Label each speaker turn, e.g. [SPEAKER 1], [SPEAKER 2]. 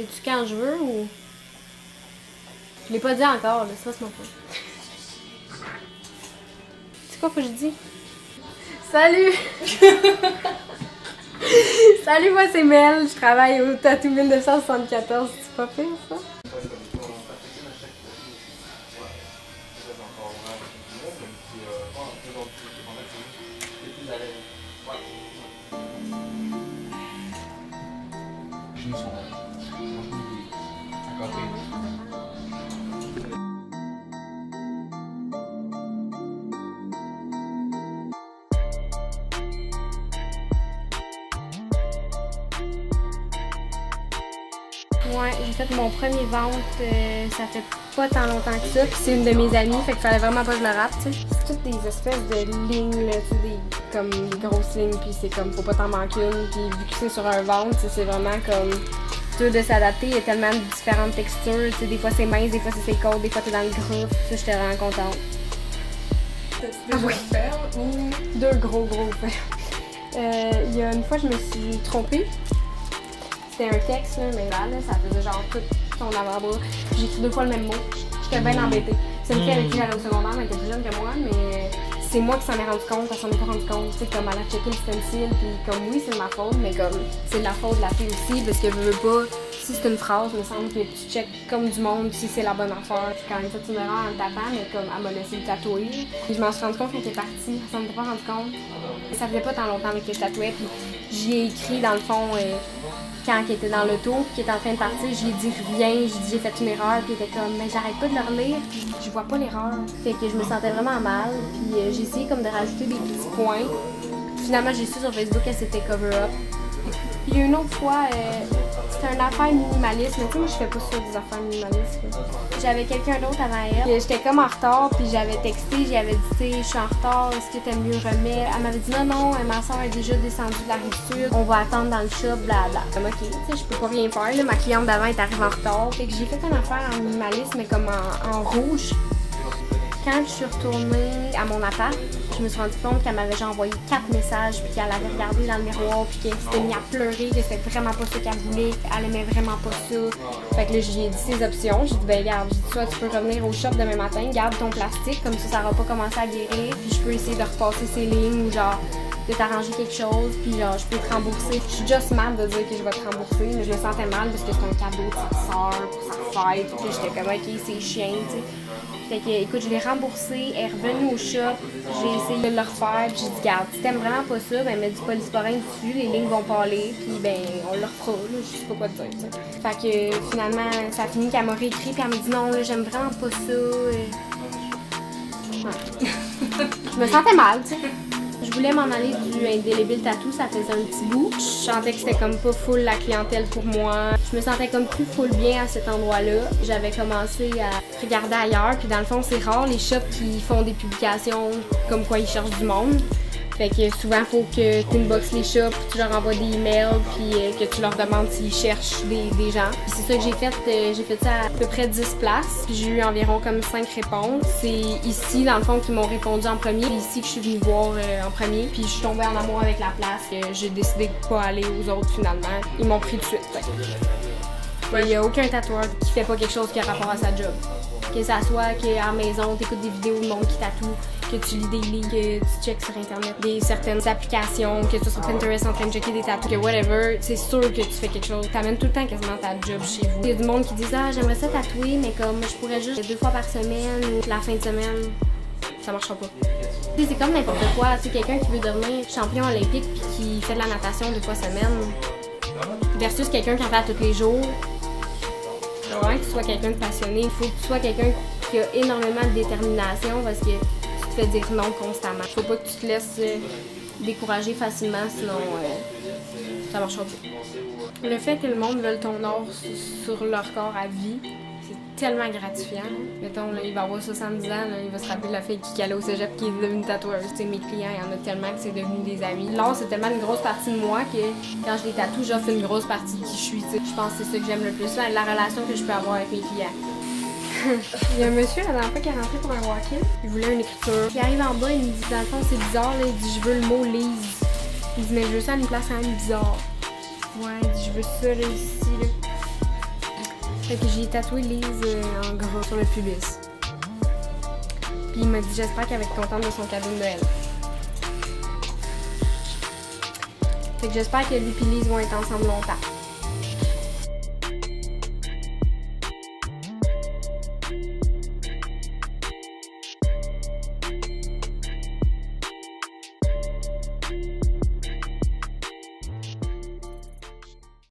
[SPEAKER 1] C'est-tu quand je veux ou... Je l'ai pas dit encore, là, ça c'est mon point. C'est quoi faut que je dise? Salut! Salut, moi c'est Mel, je travaille au Tattoo 1974, c'est pas pire ça? Ouais, j'ai fait mon premier vente, ça fait pas tant longtemps que ça, puis c'est une de mes amies, fait qu'il fallait vraiment pas que je le rate, tu sais. C'est toutes des espèces de lignes, là, tu sais, comme des grosses lignes, puis c'est comme, faut pas t'en manquer une, puis vu que c'est sur un ventre, c'est vraiment comme, dur de s'adapter, il y a tellement de différentes textures, tu sais, des fois c'est mince, des fois c'est côtes, des fois t'es dans le gros, ça, j'étais vraiment contente.
[SPEAKER 2] T'as-tu déjà fait ou...
[SPEAKER 1] Deux gros faits. Il y a une fois, je me suis trompée. C'était un texte, là, mais là, ça faisait genre tout son avant-bras. J'ai écrit 2 fois le même mot. J'étais bien embêtée. C'est une fille avec qui j'allais au secondaire, mais elle était plus jeune que moi, mais c'est moi qui s'en ai rendu compte, elle s'en est pas rendu compte. Tu sais, comme elle a checké le stencil, puis comme oui, c'est de ma faute, mais comme c'est de la faute de la fille aussi, parce que je veux pas. Si c'est une phrase, il me semble que tu checkes comme du monde si c'est la bonne affaire. Puis quand elle a fait une erreur en le tapant, mais comme elle m'a laissé le tatouer. Puis je m'en suis rendu compte qu'elle était partie, elle s'en était pas rendu compte. Ça faisait pas tant longtemps que je tatouais, puis j'y ai écrit dans le fond. Quand elle était dans l'auto, qui était en train de partir, j'ai dit rien, j'ai dit j'ai fait une erreur, puis elle était comme mais j'arrête pas de le relire, puis je vois pas l'erreur. Fait que je me sentais vraiment mal, puis j'ai essayé comme de rajouter des petits points. Finalement, j'ai su sur Facebook qu'elle s'était cover-up. Il y a une autre fois, c'était une affaire minimaliste, mais tu sais, moi je fais pas ça des affaires minimalistes. J'avais quelqu'un d'autre avant elle, j'étais comme en retard, puis j'avais texté, j'avais dit, tu sais, je suis en retard, est-ce que t'aimes mieux remettre? Elle m'avait dit, non, ma soeur est déjà descendue de la rive-sud, on va attendre dans le shop, blabla. Comme, ok, tu sais, je peux pas rien faire, là, ma cliente d'avant est arrivée en retard. Fait que j'ai fait une affaire en minimaliste, mais comme en rouge. Quand je suis retournée à mon appart, je me suis rendu compte qu'elle m'avait déjà envoyé 4 messages, puis qu'elle avait regardé dans le miroir, puis qu'elle s'était mise à pleurer, que c'était vraiment pas ça qu'elle voulait, qu'elle aimait vraiment pas ça. Fait que là, j'ai dit ses options. J'ai dit, ben regarde, soit tu peux revenir au shop demain matin, garde ton plastique, comme ça n'aura pas commencé à guérir, puis je peux essayer de repasser ses lignes ou genre de t'arranger quelque chose, puis genre je peux te rembourser. Je suis juste mal de dire que je vais te rembourser, mais je me sentais mal parce que c'est un cadeau de sa soeur pour sa fête, puis j'étais comme, ok, c'est chiant, tu sais. Fait que, écoute, je l'ai remboursé, elle est revenue au shop, j'ai essayé de le refaire, puis j'ai dit, garde, si t'aimes vraiment pas ça, ben mets du polysporin dessus, les lignes vont parler, puis ben on le refera, là, je sais pas quoi te dire, t'sais. Fait que finalement, ça a fini qu'elle m'a réécrit, puis elle m'a dit, non, là, j'aime vraiment pas ça. Ouais. Je me sentais mal, tu sais. Je voulais m'en aller du Indélébile Tattoo, ça faisait un petit bout. Je sentais que c'était comme pas full la clientèle pour moi. Je me sentais comme plus full bien à cet endroit-là. J'avais commencé à regarder ailleurs, puis dans le fond, c'est rare les shops qui font des publications comme quoi ils cherchent du monde. Fait que souvent, il faut que tu inboxes les shops, tu leur envoies des emails, puis que tu leur demandes s'ils cherchent des gens. Puis c'est ça que j'ai fait. J'ai fait ça à peu près 10 places, puis j'ai eu environ comme 5 réponses. C'est ici, dans le fond, qu'ils m'ont répondu en premier. C'est ici que je suis venue voir en premier, puis je suis tombée en amour avec la place. J'ai décidé de pas aller aux autres finalement. Ils m'ont pris tout de suite. Il n'y a aucun tatoueur qui fait pas quelque chose qui a rapport à sa job. Que ça soit qu'à la maison, tu écoutes des vidéos de monde qui tatoue, que tu lis des livres, que tu checkes sur Internet certaines applications, que tu sois sur Pinterest en train de checker des tatous, que whatever, c'est sûr que tu fais quelque chose. T'amènes tout le temps quasiment ta job chez vous. Il y a du monde qui dit « Ah, j'aimerais ça tatouer, mais comme je pourrais juste 2 fois par semaine ou la fin de semaine, ça marchera pas. » C'est comme n'importe quoi. Tu sais, quelqu'un qui veut devenir champion olympique puis qui fait de la natation 2 fois semaine versus quelqu'un qui en fait tous les jours. Il faut vraiment que tu sois quelqu'un de passionné, il faut que tu sois quelqu'un qui a énormément de détermination parce que tu te fais dire non constamment. Il faut pas que tu te laisses décourager facilement, sinon ça marchera pas. Le fait que le monde veuille ton or sur leur corps à vie, c'est tellement gratifiant. Mettons, là, il va avoir 70 ans, là, il va se rappeler de la fille qui allait au cégep qui est devenue tatoueuse. T'sais, mes clients, il y en a tellement que c'est devenu des amis. L'art, c'est tellement une grosse partie de moi que quand je les tatoue, j'offre une grosse partie de qui je suis. T'sais. Je pense que c'est ça que j'aime le plus, là, la relation que je peux avoir avec mes clients. Il y a un monsieur la dernière fois qui est rentré pour un walk-in, il voulait une écriture. Il arrive en bas, il me dit, dans le fond, c'est bizarre, là, il dit, je veux le mot Lise. Il dit, mais je veux ça à une place quand même bizarre. Ouais, il dit, je veux ça là, ici, là. Fait que j'ai tatoué Lise en gros sur le pubis. Puis il m'a dit j'espère qu'elle va être contente de son cadeau de Noël. Fait que j'espère que lui et Lise vont être ensemble longtemps.